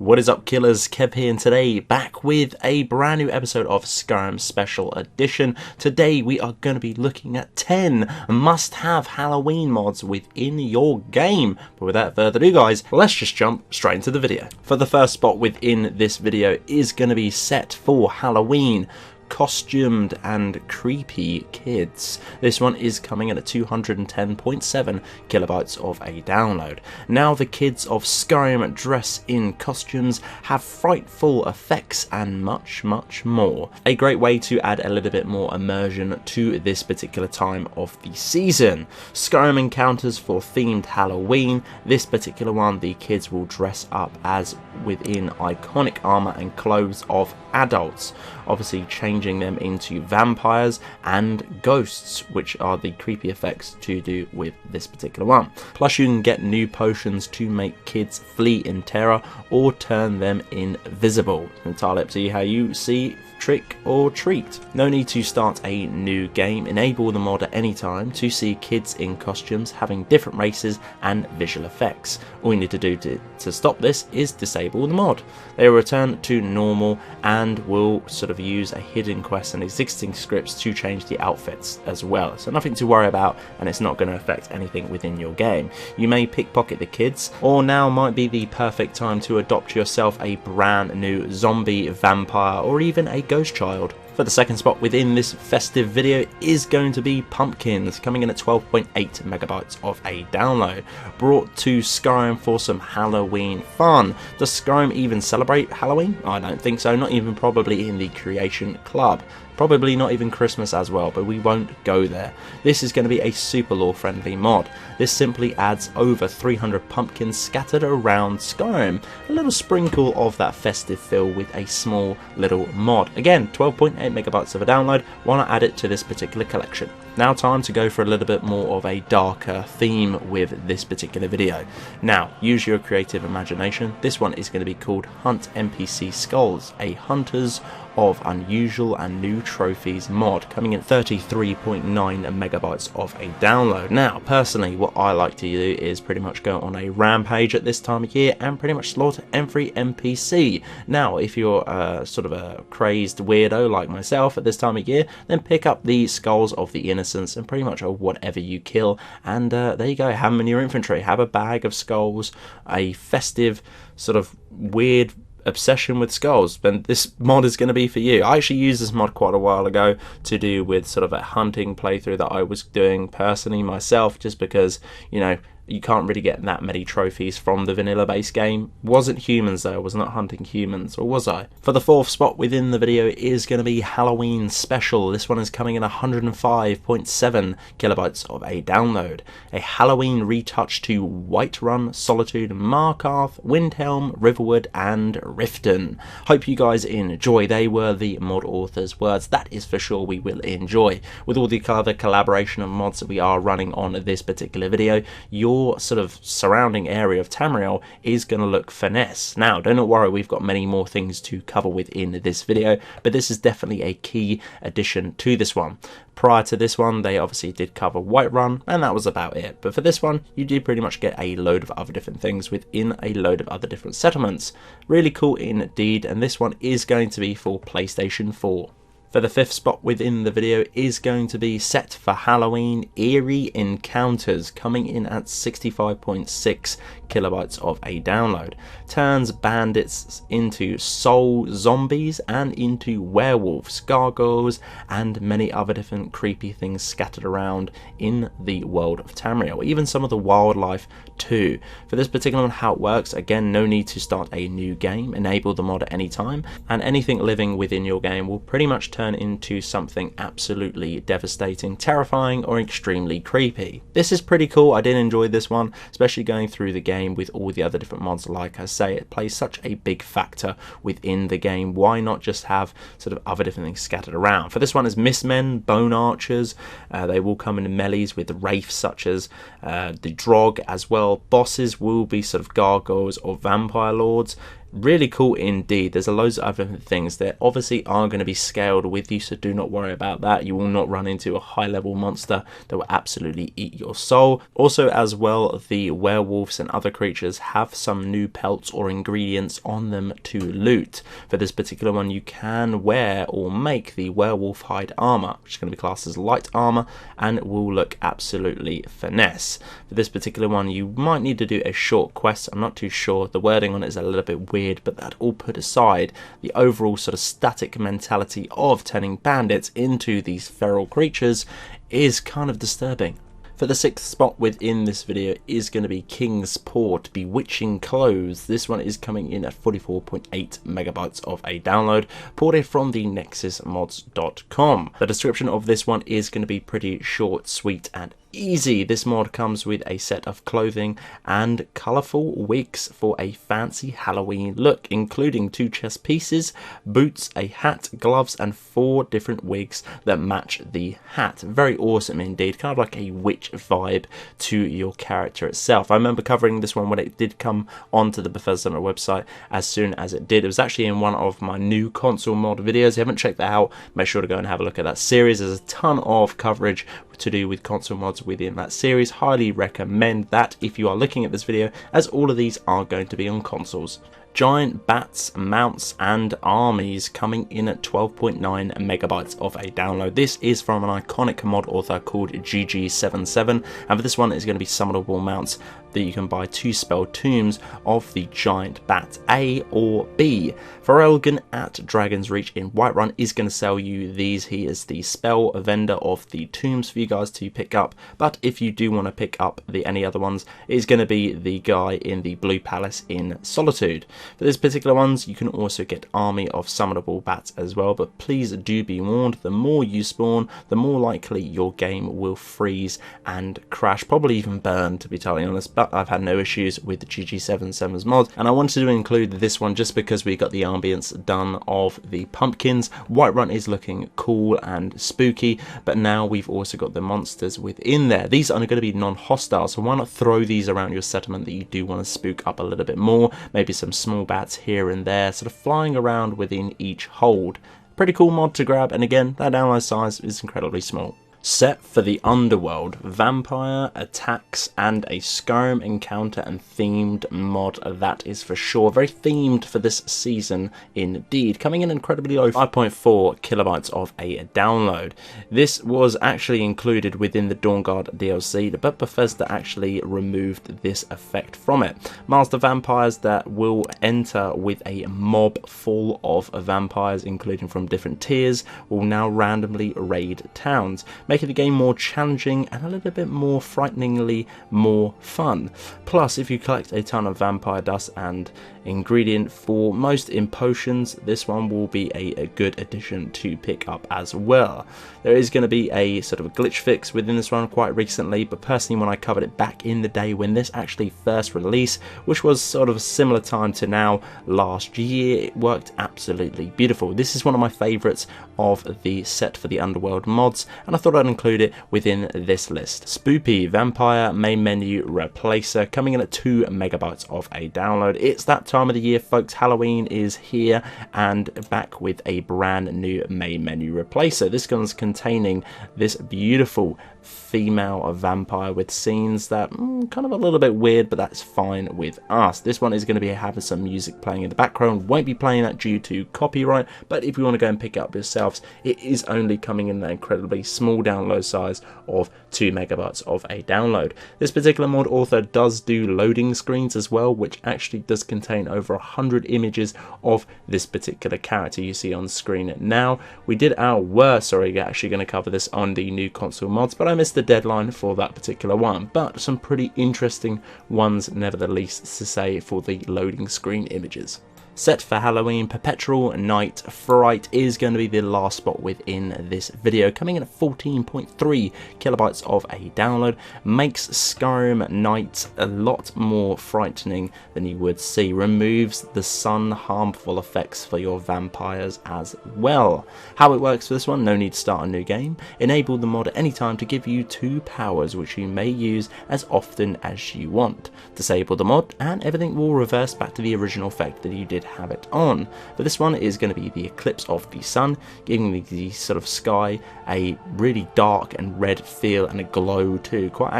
What is up, killers? Kev here, and today back with a brand new episode of Skyrim Special Edition. Today we are going to be looking at 10 must-have Halloween mods within your game. But without further ado, guys, let's just jump straight into the video. For the first spot within this video is going to be set for Halloween. Costumed and creepy kids. This one is coming in at 210.7 kilobytes of a download. Now the kids of Skyrim dress in costumes, have frightful effects and much more. A great way to add a little bit more immersion to this particular time of the season. Skyrim encounters for themed Halloween. This particular one, the kids will dress up as within iconic armor and clothes of adults, obviously changing them into vampires and ghosts, which are the creepy effects to do with this particular one. Plus you can get new potions to make kids flee in terror or turn them invisible. It's entirely up to you how you see trick or treat. No need to start a new game. Enable the mod at any time to see kids in costumes having different races and visual effects. All you need to do to stop this is disable the mod. They will return to normal and will sort of use a hidden quest and existing scripts to change the outfits as well. So nothing to worry about, and it's not going to affect anything within your game. You may pickpocket the kids, or now might be the perfect time to adopt yourself a brand new zombie, vampire, or even a ghost child. For the second spot within this festive video is going to be pumpkins, coming in at 12.8 megabytes of a download. Brought to Skyrim for some Halloween fun. Does Skyrim even celebrate Halloween? I don't think so, not even probably in the Creation Club. Probably not even Christmas as well, but we won't go there. This is going to be a super lore friendly mod. This simply adds over 300 pumpkins scattered around Skyrim. A little sprinkle of that festive feel with a small little mod. Again, 12.8 megabytes of a download. Why not add it to this particular collection? Now time to go for a little bit more of a darker theme with this particular video. Now, use your creative imagination. This one is going to be called Hunt NPC Skulls, a Hunters of Unusual and New Trophies mod, coming in 33.9 megabytes of a download. Now, personally, what I like to do is pretty much go on a rampage at this time of year and pretty much slaughter every NPC. Now, if you're sort of a crazed weirdo like myself at this time of year, then pick up the Skulls of the Innocents and pretty much whatever you kill, and there you go, have them in your inventory. Have a bag of skulls, a festive sort of weird obsession with skulls, then this mod is going to be for you. I actually used this mod quite a while ago to do with sort of a hunting playthrough that I was doing personally myself, just because, you know, you can't really get that many trophies from the vanilla base game. Wasn't humans though, I was not hunting humans, or was I? For the fourth spot within the video is going to be Halloween Special. This one is coming in 105.7 kilobytes of a download. A Halloween retouch to Whiterun, Solitude, Markarth, Windhelm, Riverwood and Riften. Hope you guys enjoy. They were the mod author's words. That is for sure we will enjoy. With all the other collaboration of mods that we are running on this particular video, your sort of surrounding area of Tamriel is going to look finesse. Now, do not worry, we've got many more things to cover within this video, but this is definitely a key addition to this one. Prior to this one, they obviously did cover Whiterun, and that was about it. But for this one, you do pretty much get a load of other different things within a load of other different settlements. Really cool indeed, and this one is going to be for PlayStation 4. For the fifth spot within the video is going to be set for Halloween Eerie Encounters, coming in at 65.6 kilobytes of a download. Turns bandits into soul zombies and into werewolves, gargoyles and many other different creepy things scattered around in the world of Tamriel, even some of the wildlife too. For this particular one, how it works, again, no need to start a new game. Enable the mod at any time, and anything living within your game will pretty much turn into something absolutely devastating, terrifying or extremely creepy. This is pretty cool. I did enjoy this one, especially going through the game with all the other different mods. Like I say, it plays such a big factor within the game. Why not just have sort of other different things scattered around? For this one is Mistmen, Bone Archers. They will come in melees with wraiths such as the Drog as well. Bosses will be sort of gargoyles or vampire lords. Really cool indeed. There's a loads of other things that obviously are going to be scaled with you, so do not worry about that. You will not run into a high level monster that will absolutely eat your soul. Also as well, the werewolves and other creatures have some new pelts or ingredients on them to loot. For this particular one, you can wear or make the werewolf hide armor, which is going to be classed as light armor and will look absolutely finesse. For this particular one, you might need to do a short quest. I'm not too sure. The wording on it is a little bit weird, but that all put aside, the overall sort of static mentality of turning bandits into these feral creatures is kind of disturbing. For the 6th spot within this video is going to be King's Port Bewitching Clothes. This one is coming in at 44.8 megabytes of a download, ported from the nexusmods.com. The description of this one is going to be pretty short, sweet and easy. This mod comes with a set of clothing and colourful wigs for a fancy Halloween look, including 2 chest pieces, boots, a hat, gloves and 4 different wigs that match the hat. Very awesome indeed, kind of like a witch vibe to your character itself. I remember covering this one when it did come onto the Bethesda website as soon as it did. It was actually in one of my new console mod videos. If you haven't checked that out, make sure to go and have a look at that series. There's a ton of coverage to do with console mods within that series. Highly recommend that if you are looking at this video, as all of these are going to be on consoles. Giant bats, mounts and armies coming in at 12.9 megabytes of a download. This is from an iconic mod author called Zzjay, and for this one is going to be summonable mounts that you can buy 2 spell tombs of the giant bat, A or B. Elgin at Dragon's Reach in Whiterun is going to sell you these. He is the spell vendor of the tombs for you guys to pick up, but if you do want to pick up any other ones, it is going to be the guy in the Blue Palace in Solitude. For this particular ones, you can also get Army of Summonable Bats as well, but please do be warned, the more you spawn, the more likely your game will freeze and crash, probably even burn, to be totally honest, but I've had no issues with the Zzjay mod, and I wanted to include this one just because we got the ambience done of the pumpkins. Whiterun is looking cool and spooky, but now we've also got the monsters within there. These are going to be non-hostile, so why not throw these around your settlement that you do want to spook up a little bit more, maybe some small bats here and there, sort of flying around within each hold. Pretty cool mod to grab, and again, that download size is incredibly small. Set for the Underworld, vampire attacks and a Skyrim encounter and themed mod, that is for sure. Very themed for this season indeed. Coming in incredibly low, 5.4 kilobytes of a download. This was actually included within the Dawnguard DLC, but Bethesda actually removed this effect from it. Master vampires that will enter with a mob full of vampires, including from different tiers, will now randomly raid towns, making the game more challenging and a little bit more frighteningly more fun. Plus, if you collect a ton of vampire dust and ingredient for most in potions, this one will be a good addition to pick up as well. There is going to be a sort of a glitch fix within this one quite recently, but personally when I covered it back in the day when this actually first released, which was sort of a similar time to now last year, it worked absolutely beautiful. This is one of my favourites of the set for the Underworld mods, and I thought I'd include it within this list. SPOOOPY Vampire Main Menu Replacer, coming in at 2 megabytes of a download. It's that time of the year, folks. Halloween is here and back with a brand new main menu replacer. This one's containing this beautiful female vampire with scenes that kind of a little bit weird, but that's fine with us. This one is going to be having some music playing in the background. Won't be playing that due to copyright, but if you want to go and pick it up yourselves, it is only coming in an incredibly small download size of 2 megabytes of a download. This particular mod author does do loading screens as well, which actually does contain over 100 images of this particular character you see on screen now. We did our worst, sorry, actually going to cover this on the new console mods, but I missed the deadline for that particular one, but some pretty interesting ones nevertheless to say for the loading screen images. Set for Halloween, Perpetual Night Fright is going to be the last spot within this video, coming in at 14.3 kilobytes of a download. Makes Skyrim Night a lot more frightening than you would see. Removes the sun harmful effects for your vampires as well. How it works for this one, no need to start a new game. Enable the mod at any time to give you 2 powers, which you may use as often as you want. Disable the mod and everything will reverse back to the original effect that you did did have it on. But this one is going to be the eclipse of the sun, giving the sort of sky a really dark and red feel and a glow too, quite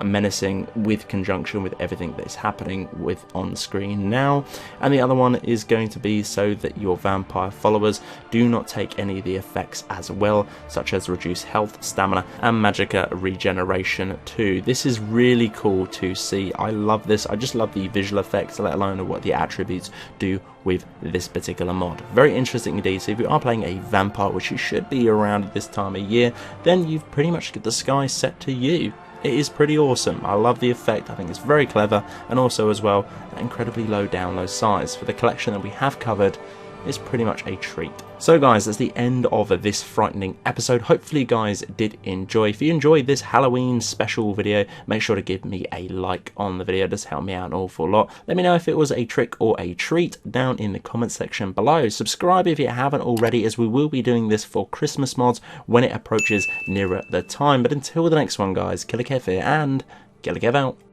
menacing, with conjunction with everything that is happening with on screen now. And the other one is going to be so that your vampire followers do not take any of the effects as well, such as reduced health, stamina and magicka regeneration too. This is really cool to see. I love this. I just love the visual effects, let alone what the attributes do with this particular mod. Very interesting indeed. So if you are playing a vampire, which you should be around this time of year, then you've pretty much got the sky set to you. It is pretty awesome. I love the effect. I think it's very clever, and also as well that incredibly low download size for the collection that we have covered is pretty much a treat. So guys, that's the end of this frightening episode. Hopefully you guys did enjoy. If you enjoyed this Halloween special video, make sure to give me a like on the video. It does help me out an awful lot. Let me know if it was a trick or a treat down in the comment section below. Subscribe if you haven't already, as we will be doing this for Christmas mods when it approaches nearer the time. But until the next one guys, Killerkev here, and Killerkev out.